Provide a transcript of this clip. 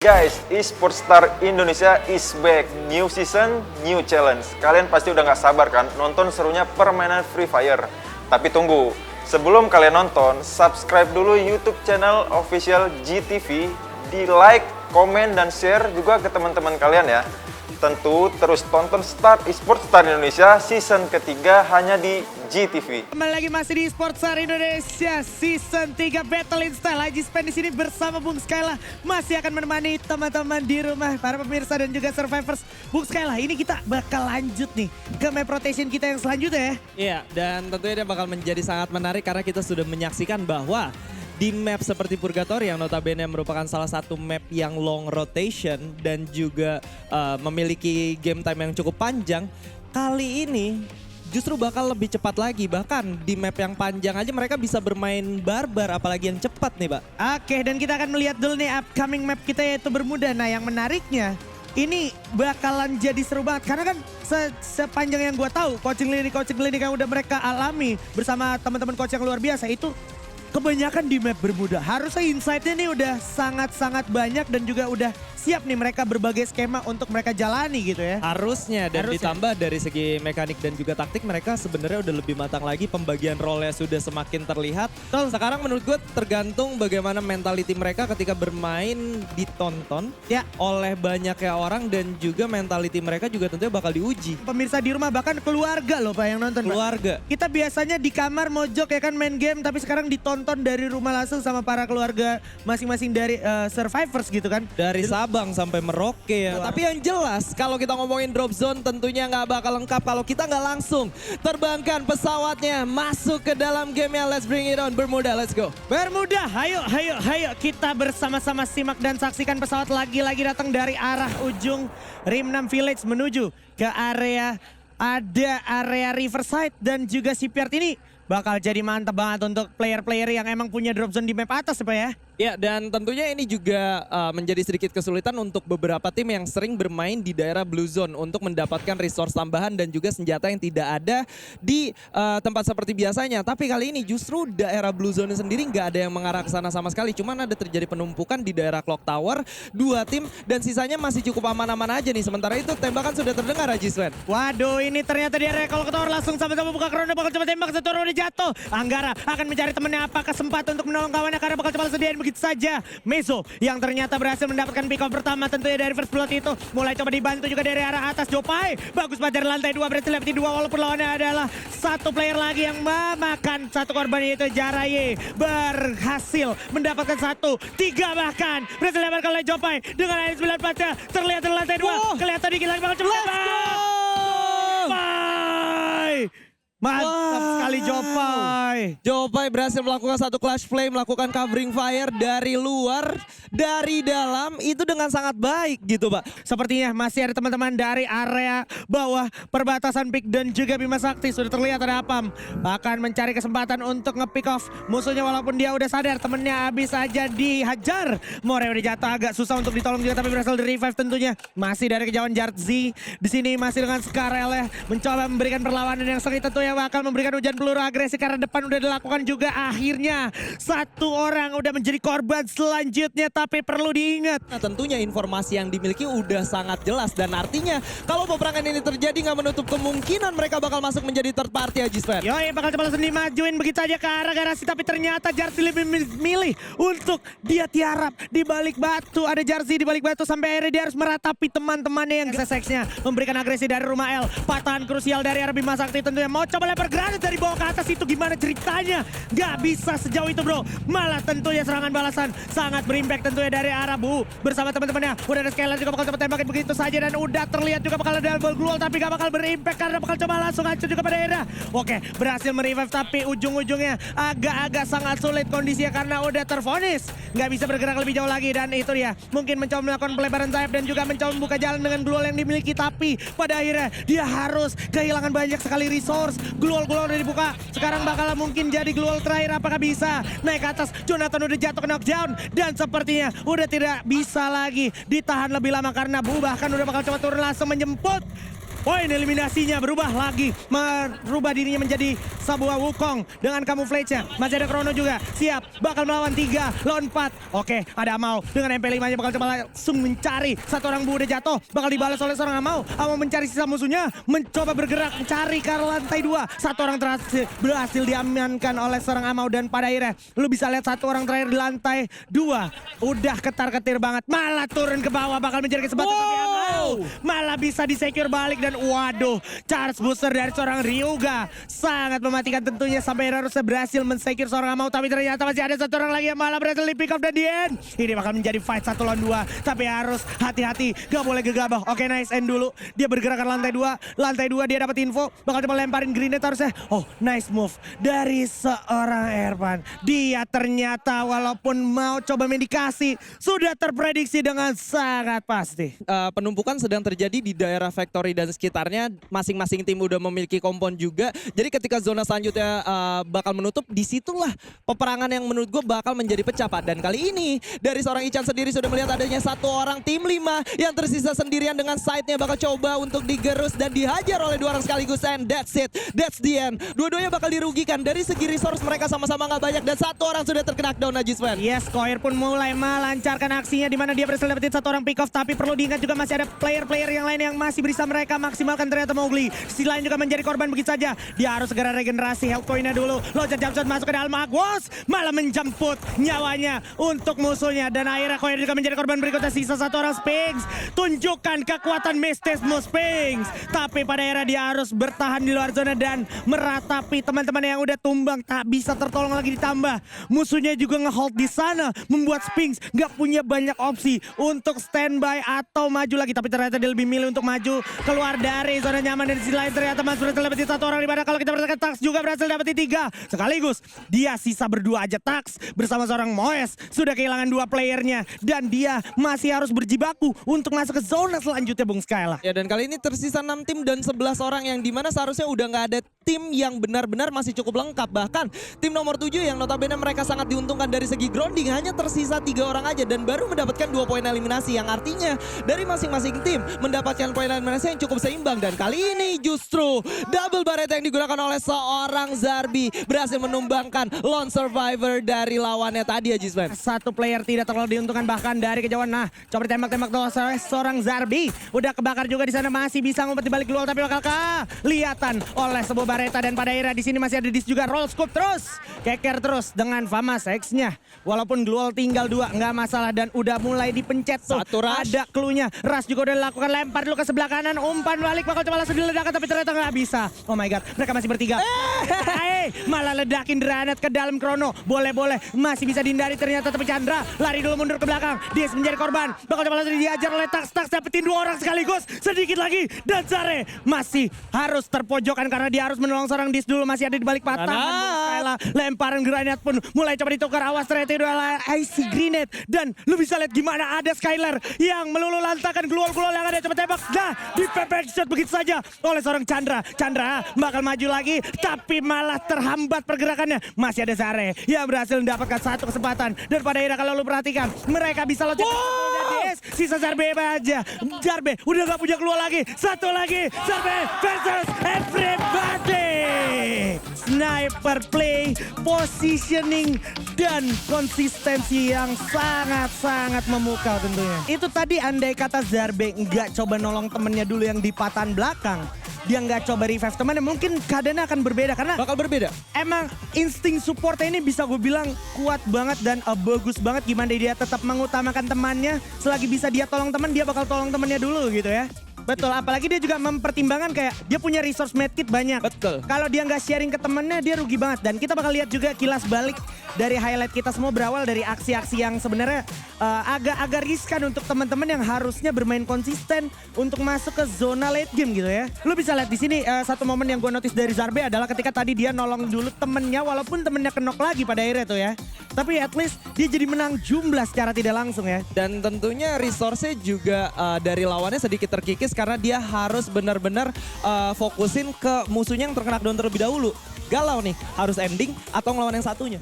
Guys, eSports Star Indonesia is back. New season, new challenge. Kalian pasti udah gak sabar kan nonton serunya permainan Free Fire. Tapi tunggu, sebelum kalian nonton, subscribe dulu YouTube channel official GTV, di like, komen, dan share juga ke teman-teman kalian ya. Tentu terus tonton Star eSports Star Indonesia season ketiga hanya di GTV. Kembali lagi masih di eSports Star Indonesia season 3 Battle in Style. Haji Spen di sini bersama Bung Skyla masih akan menemani teman-teman di rumah, para pemirsa dan juga survivors. Bung Skyla, ini kita bakal lanjut nih ke map rotation kita yang selanjutnya ya. Iya, dan tentunya dia bakal menjadi sangat menarik karena kita sudah menyaksikan bahwa di map seperti Purgatory yang notabene merupakan salah satu map yang long rotation dan juga memiliki game time yang cukup panjang, kali ini justru bakal lebih cepat lagi. Bahkan di map yang panjang aja mereka bisa bermain barbar, apalagi yang cepat nih Pak. Oke, dan kita akan melihat dulu nih upcoming map kita yaitu Bermuda. Nah yang menariknya, ini bakalan jadi seru banget karena kan sepanjang yang gue tahu coaching klinik yang udah mereka alami bersama teman-teman coach yang luar biasa itu kebanyakan di map Bermuda. Harusnya insight-nya nih udah sangat-sangat banyak dan juga udah siap nih mereka berbagai skema untuk mereka jalani gitu ya. Harusnya, dan ditambah dari segi mekanik dan juga taktik mereka sebenarnya udah lebih matang lagi. Pembagian role-nya sudah semakin terlihat. Sekarang menurut gue tergantung bagaimana mentality mereka ketika bermain ditonton ya oleh banyaknya orang, dan juga mentality mereka juga tentunya bakal diuji. Pemirsa di rumah, bahkan keluarga loh Pak yang nonton. Keluarga. Kita biasanya di kamar mojok ya kan main game, tapi sekarang ditonton dari rumah langsung sama para keluarga masing-masing dari survivors gitu kan. Dari Sabang sampai Merauke ya. Tapi yang jelas kalau kita ngomongin drop zone tentunya nggak bakal lengkap kalau kita nggak langsung terbangkan pesawatnya masuk ke dalam gamenya. Let's bring it on Bermuda, let's go. Bermuda, hayo kita bersama-sama simak dan saksikan pesawat lagi-lagi datang dari arah ujung Rim 6 Village menuju ke area Riverside, dan juga Shipyard ini bakal jadi mantap banget untuk player-player yang emang punya drop zone di map atas Pak ya. Ya, dan tentunya ini juga menjadi sedikit kesulitan untuk beberapa tim yang sering bermain di daerah Blue Zone untuk mendapatkan resource tambahan dan juga senjata yang tidak ada di tempat seperti biasanya. Tapi kali ini justru daerah Blue Zone sendiri nggak ada yang mengarah ke sana sama sekali. Cuman ada terjadi penumpukan di daerah Clock Tower, 2 tim, dan sisanya masih cukup aman-aman aja nih. Sementara itu tembakan sudah terdengar Haji Sven. Waduh, ini ternyata di area Clock Tower langsung sama-sama buka corona, bakal coba tembak, satu orang udah jatuh. Anggara akan mencari temannya, apa kesempatan untuk menolong kawannya karena bakal coba sediain begitu saja. Meso yang ternyata berhasil mendapatkan pick off pertama tentunya dari first blood itu. Mulai coba dibantu juga dari arah atas. Jopai bagus banget dari lantai 2, berhasil dapat 2 walaupun lawannya adalah satu player lagi yang memakan satu korban, yaitu Jaraye. Berhasil mendapatkan 1, 3 bahkan. Berhasil dapatkan oleh Jopai dengan air 9 pasnya. Terlihat dari lantai 2. Kelihatan dikit lagi bakal coba tembak. Mantap sekali Jopai. Jopai berhasil melakukan satu clutch play, melakukan covering fire dari luar, dari dalam, itu dengan sangat baik gitu Pak. Sepertinya masih ada teman-teman dari area bawah perbatasan Pik dan juga Bima Sakti. Sudah terlihat ada Apam bahkan mencari kesempatan untuk nge-pick off musuhnya walaupun dia udah sadar temennya habis aja dihajar. More udah jatuh, agak susah untuk ditolong juga tapi berhasil di-revive tentunya. Masih dari kejauhan Jarzi. Di sini masih dengan Skarel ya, mencoba memberikan perlawanan yang sengit tentunya, bakal memberikan hujan peluru agresi karena depan udah dilakukan juga. Akhirnya satu orang udah menjadi korban selanjutnya, tapi perlu diingat. Nah, tentunya informasi yang dimiliki udah sangat jelas, dan artinya kalau peperangan ini terjadi nggak menutup kemungkinan mereka bakal masuk menjadi third party Haji Sven. Yoi, bakal coba langsung dimajuin begitu aja ke arah garasi, tapi ternyata Jarzi lebih milih untuk dia tiarap di balik batu. Ada Jarzi di balik batu sampai akhirnya dia harus meratapi teman-temannya yang SSX-nya memberikan agresi dari rumah L. Patahan krusial dari arah Bima Sakti tentunya, mau coba lebar granat dari bawah ke atas, itu gimana ceritanya? Gak bisa sejauh itu bro. Malah tentunya serangan balasan sangat berimpact tentunya dari arah Bu bersama teman-temannya. Udah ada Skylar juga bakal coba tembakin begitu saja, dan udah terlihat juga bakal ada double glue tapi gak bakal berimpact karena bakal coba langsung hancur juga pada era. Oke, berhasil merevive tapi ujung-ujungnya agak-agak sangat sulit kondisinya karena udah terfonis nggak bisa bergerak lebih jauh lagi, dan itu dia mungkin mencoba melakukan pelebaran sayap dan juga mencoba membuka jalan dengan glue yang dimiliki, tapi pada akhirnya dia harus kehilangan banyak sekali resource. Glue udah dibuka, sekarang bakal mungkin jadi glue terakhir, apakah bisa naik ke atas? Jonathan udah jatuh ke knockdown dan sepertinya udah tidak bisa lagi ditahan lebih lama karena Bu bahkan udah bakal coba turun langsung menjemput Poin eliminasinya berubah lagi. Merubah dirinya menjadi sebuah Wukong dengan camouflage-nya. Masih ada Chrono juga. Siap. Bakal melawan 3 lawan 4. Oke, ada Amau dengan MP5-nya bakal coba langsung mencari. Satu orang Bu udah jatuh. Bakal dibalas oleh seorang Amau. Amau mencari sisa musuhnya. Mencoba bergerak mencari ke lantai 2. Satu orang berhasil diamankan oleh seorang Amau. Dan pada akhirnya lu bisa lihat satu orang terakhir di lantai 2. Udah ketar-ketir banget. Malah turun ke bawah bakal mencari kesempatan. Tapi Amau malah bisa di-secure balik. Dan waduh, charge booster dari seorang Ryuga sangat mematikan tentunya. Sampai harusnya berhasil men-secure seorang Amau. Tapi ternyata masih ada satu orang lagi yang malah berhasil di pick off dan di end. Ini bakal menjadi fight 1 lawan 2. Tapi harus hati-hati, gak boleh gegabah. Oke, nice, end dulu. Dia bergerak ke lantai 2. Lantai 2 dia dapat info. Bakal coba lemparin grenade harusnya. Oh, nice move dari seorang Ervan. Dia ternyata walaupun mau coba mendikasi, sudah terprediksi dengan sangat pasti. Penumpukan sedang terjadi di daerah factory dan sekitarnya. Masing-masing tim udah memiliki kompon juga. Jadi ketika zona selanjutnya bakal menutup, disitulah peperangan yang menurut gue bakal menjadi pecah, Pak. Dan kali ini dari seorang Ichan sendiri sudah melihat adanya satu orang tim 5 yang tersisa sendirian dengan side-nya bakal coba untuk digerus dan dihajar oleh 2 orang sekaligus. And that's it, that's the end. Dua-duanya bakal dirugikan. Dari segi resource mereka sama-sama nggak banyak dan satu orang sudah terkena knockdown, Najisman. Yes, Koir pun mulai melancarkan aksinya di mana dia berhasil dapetin satu orang pick off. Tapi perlu diingat juga masih ada player-player yang lain yang masih bisa mereka maksimalkan. Ternyata Mowgli si lain juga menjadi korban begitu saja. Dia harus segera regenerasi health coin-nya dulu. Loncat jumpshot masuk ke dalam Agwos, malah menjemput nyawanya untuk musuhnya. Dan akhirnya Koir juga menjadi korban berikutnya. Sisa satu orang Sphinx. Tunjukkan kekuatan mistismu Sphinx. Tapi pada akhirnya dia harus bertahan di luar zona dan meratapi teman-teman yang udah tumbang. Tak bisa tertolong lagi, ditambah musuhnya juga ngehold di sana. Membuat Sphinx gak punya banyak opsi untuk standby atau maju lagi. Tapi ternyata dia lebih milih untuk maju keluar dari zona nyaman. Dan di sisi lain ternyata Mas berhasil dapetin satu orang. Dimana kalau kita berhentikan Tax juga berhasil dapetin 3 sekaligus. Dia sisa berdua aja. Tax bersama seorang Moes sudah kehilangan 2 playernya. Dan dia masih harus berjibaku untuk masuk ke zona selanjutnya, Bung Skyla. Ya, dan kali ini tersisa 6 tim dan 11 orang yang dimana seharusnya udah nggak ada tim yang benar-benar masih cukup lengkap. Bahkan tim nomor 7 yang notabene mereka sangat diuntungkan dari segi grounding hanya tersisa 3 orang aja dan baru mendapatkan 2 poin eliminasi, yang artinya dari masing-masing tim mendapatkan poin eliminasi yang cukup seimbang. Dan kali ini justru double barret yang digunakan oleh seorang Zarbi berhasil menumbangkan lone survivor dari lawannya tadi, Ajisman. Satu player tidak terlalu diuntungkan bahkan dari kejauhan. Nah, coba ditembak-tembak tuh seorang Zarbi. Udah kebakar juga di sana, masih bisa ngumpet di balik luar tapi bakal kelihatan oleh sebuah bareta. Dan pada akhirnya di sini masih ada dis juga, roll scoop terus. Keker terus dengan Fama X-nya. Walaupun Gluol tinggal 2 nggak masalah dan udah mulai dipencet tuh. Satu rush. Ada clue-nya. Rush juga udah dilakukan, lempar dulu ke sebelah kanan, umpan balik bakal coba langsung diledakkan tapi ternyata nggak bisa. Oh my god, mereka masih bertiga. Malah ledakin granat ke dalam Chrono. Boleh-boleh masih bisa dihindari ternyata, tapi Chandra lari dulu mundur ke belakang. Dia menjadi korban. Bakal coba langsung diajar oleh Tax. Tax dapetin 2 orang sekaligus. Sedikit lagi dan Zare masih harus terpojokan karena dia harus menolong seorang dis dulu. Masih ada di balik patangan. Lemparan granat pun mulai coba ditukar. Awas ternyata itu adalah icy grenade. Dan lu bisa lihat gimana ada Skylar yang melulu lantakan Gluol-Gluol yang ada coba tembak. Nah, di pepek shot begitu saja oleh seorang Chandra. Chandra bakal maju lagi tapi malah terhambat pergerakannya. Masih ada Zare yang berhasil mendapatkan satu kesempatan. Dan pada akhirnya kalau lu perhatikan mereka bisa loncat. Sisa Zarbe aja. Zarbe udah gak punya keluar lagi. Satu lagi. Zarbe versus everybody. Sniper play, positioning, dan konsistensi yang sangat-sangat memukau tentunya. Itu tadi andai kata Zarbe nggak coba nolong temennya dulu yang di patahan belakang. Dia nggak coba revive temannya, mungkin keadaannya akan berbeda. Karena Bakal berbeda. emang insting supportnya ini bisa gue bilang kuat banget dan bagus banget. Gimana dia tetap mengutamakan temannya. Selagi bisa dia tolong teman, dia bakal tolong temannya dulu gitu ya. Betul, apalagi dia juga mempertimbangkan kayak dia punya resource medkit banyak. Betul. Kalau dia nggak sharing ke temennya, dia rugi banget. Dan kita bakal lihat juga kilas balik dari highlight kita semua berawal dari aksi-aksi yang sebenarnya agak-agak riskan untuk teman-teman yang harusnya bermain konsisten untuk masuk ke zona late game gitu ya. Lu bisa lihat di sini satu momen yang gue notice dari Zarbe adalah ketika tadi dia nolong dulu temennya walaupun temennya kenok lagi pada akhirnya tuh ya. Tapi at least dia jadi menang jumlah secara tidak langsung ya. Dan tentunya resource-nya juga dari lawannya sedikit terkikis karena dia harus benar-benar fokusin ke musuhnya yang terkena down terlebih dahulu. Galau nih, harus ending atau ngelawan yang satunya.